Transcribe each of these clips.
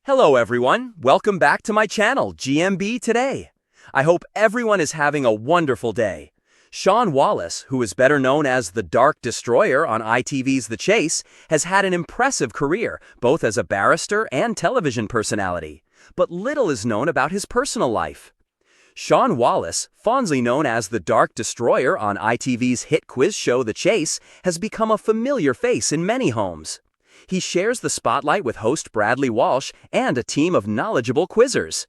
Hello everyone, welcome back to my channel, GMB Today. I hope everyone is having a wonderful day. Shaun Wallace, who is better known as the Dark Destroyer on ITV's The Chase, has had an impressive career, both as a barrister and television personality. But little is known about his personal life. Shaun Wallace, fondly known as the Dark Destroyer on ITV's hit quiz show The Chase, has become a familiar face in many homes. He shares the spotlight with host Bradley Walsh and a team of knowledgeable quizzers.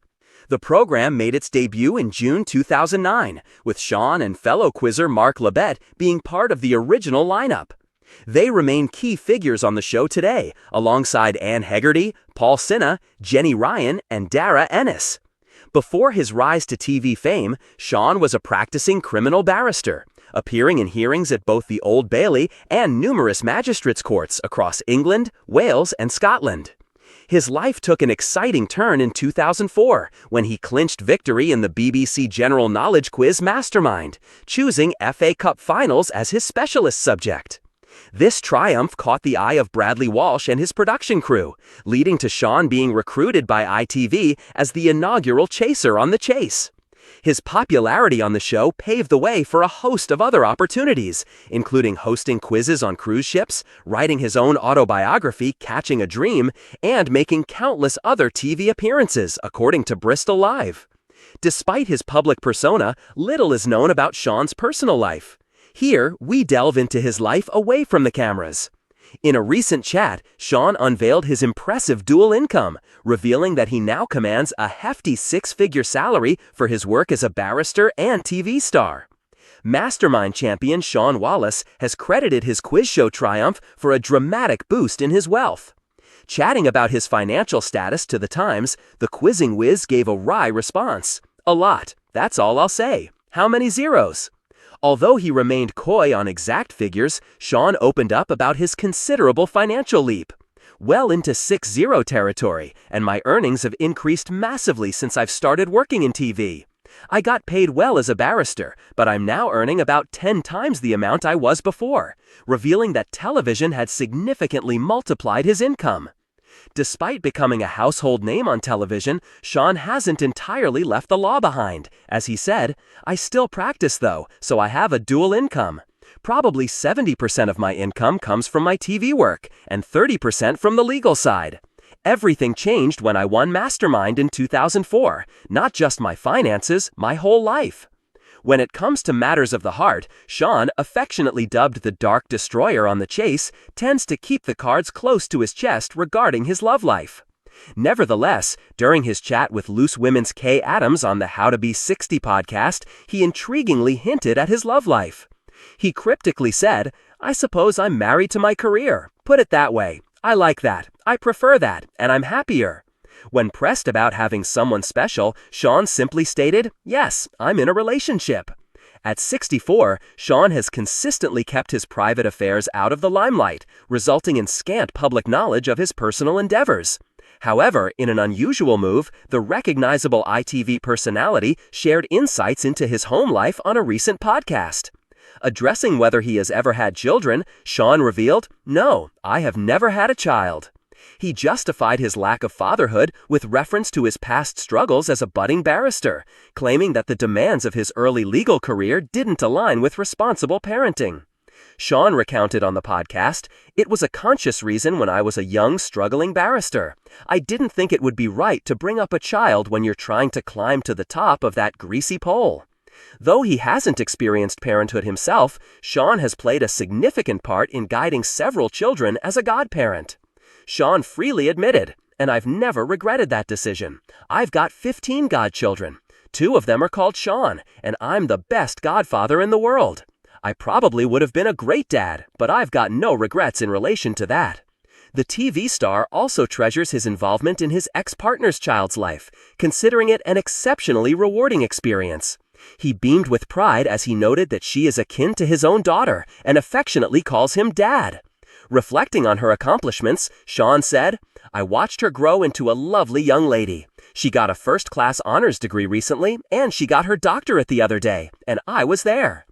The program made its debut in June 2009, with Shaun and fellow quizzer Mark Labette being part of the original lineup. They remain key figures on the show today, alongside Anne Hegarty, Paul Sinha, Jenny Ryan, and Dara Ennis. Before his rise to TV fame, Shaun was a practicing criminal barrister, appearing in hearings at both the Old Bailey and numerous magistrates' courts across England, Wales, and Scotland. His life took an exciting turn in 2004 when he clinched victory in the BBC General Knowledge Quiz Mastermind, choosing FA Cup finals as his specialist subject. This triumph caught the eye of Bradley Walsh and his production crew, leading to Shaun being recruited by ITV as the inaugural chaser on The Chase. His popularity on the show paved the way for a host of other opportunities, including hosting quizzes on cruise ships, writing his own autobiography, Catching a Dream, and making countless other TV appearances, according to Bristol Live. Despite his public persona, little is known about Shaun's personal life. Here, we delve into his life away from the cameras. In a recent chat, Shaun unveiled his impressive dual income, revealing that he now commands a hefty six-figure salary for his work as a barrister and TV star. Mastermind champion Shaun Wallace has credited his quiz show triumph for a dramatic boost in his wealth. Chatting about his financial status to The Times, the quizzing whiz gave a wry response. "A lot, that's all I'll say. How many zeros?" Although he remained coy on exact figures, Shaun opened up about his considerable financial leap. "Well into 6-0 territory, and my earnings have increased massively since I've started working in TV. I got paid well as a barrister, but I'm now earning about 10 times the amount I was before," revealing that television had significantly multiplied his income. Despite becoming a household name on television, Shaun hasn't entirely left the law behind. As he said, "I still practice though, so I have a dual income. Probably 70% of my income comes from my TV work, and 30% from the legal side. Everything changed when I won Mastermind in 2004, not just my finances, my whole life." When it comes to matters of the heart, Shaun, affectionately dubbed the Dark Destroyer on The Chase, tends to keep the cards close to his chest regarding his love life. Nevertheless, during his chat with Loose Women's Kay Adams on the How to Be 60 podcast, he intriguingly hinted at his love life. He cryptically said, "I suppose I'm married to my career. Put it that way. I like that. I prefer that, and I'm happier." When pressed about having someone special, Shaun simply stated, "Yes, I'm in a relationship." At 64, Shaun has consistently kept his private affairs out of the limelight, resulting in scant public knowledge of his personal endeavors. However, in an unusual move, the recognizable ITV personality shared insights into his home life on a recent podcast. Addressing whether he has ever had children, Shaun revealed, "No, I have never had a child." He justified his lack of fatherhood with reference to his past struggles as a budding barrister, claiming that the demands of his early legal career didn't align with responsible parenting. Shaun recounted on the podcast, "It was a conscious reason when I was a young, struggling barrister. I didn't think it would be right to bring up a child when you're trying to climb to the top of that greasy pole." Though he hasn't experienced parenthood himself, Shaun has played a significant part in guiding several children as a godparent. Shaun freely admitted, "And I've never regretted that decision. I've got 15 godchildren. 2 of them are called Shaun, and I'm the best godfather in the world. I probably would have been a great dad, but I've got no regrets in relation to that." The TV star also treasures his involvement in his ex-partner's child's life, considering it an exceptionally rewarding experience. He beamed with pride as he noted that she is akin to his own daughter and affectionately calls him Dad. Reflecting on her accomplishments, Shaun said, "I watched her grow into a lovely young lady. She got a first-class honors degree recently, and she got her doctorate the other day, and I was there."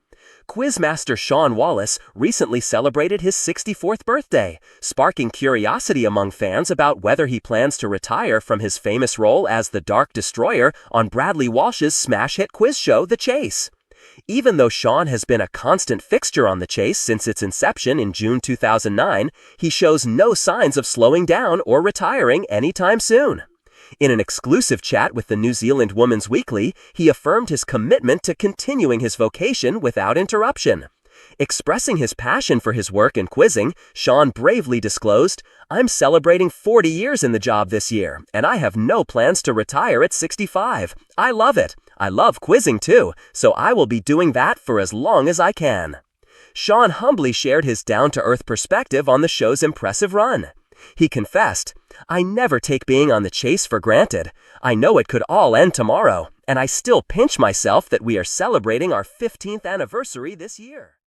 Quizmaster Shaun Wallace recently celebrated his 64th birthday, sparking curiosity among fans about whether he plans to retire from his famous role as the Dark Destroyer on Bradley Walsh's smash hit quiz show, The Chase. Even though Shaun has been a constant fixture on The Chase since its inception in June 2009, he shows no signs of slowing down or retiring anytime soon. In an exclusive chat with the New Zealand Woman's Weekly, he affirmed his commitment to continuing his vocation without interruption. Expressing his passion for his work in quizzing, Shaun bravely disclosed, "I'm celebrating 40 years in the job this year, and I have no plans to retire at 65. I love it. I love quizzing too, so I will be doing that for as long as I can." Shaun humbly shared his down-to-earth perspective on the show's impressive run. He confessed, "I never take being on The Chase for granted. I know it could all end tomorrow, and I still pinch myself that we are celebrating our 15th anniversary this year."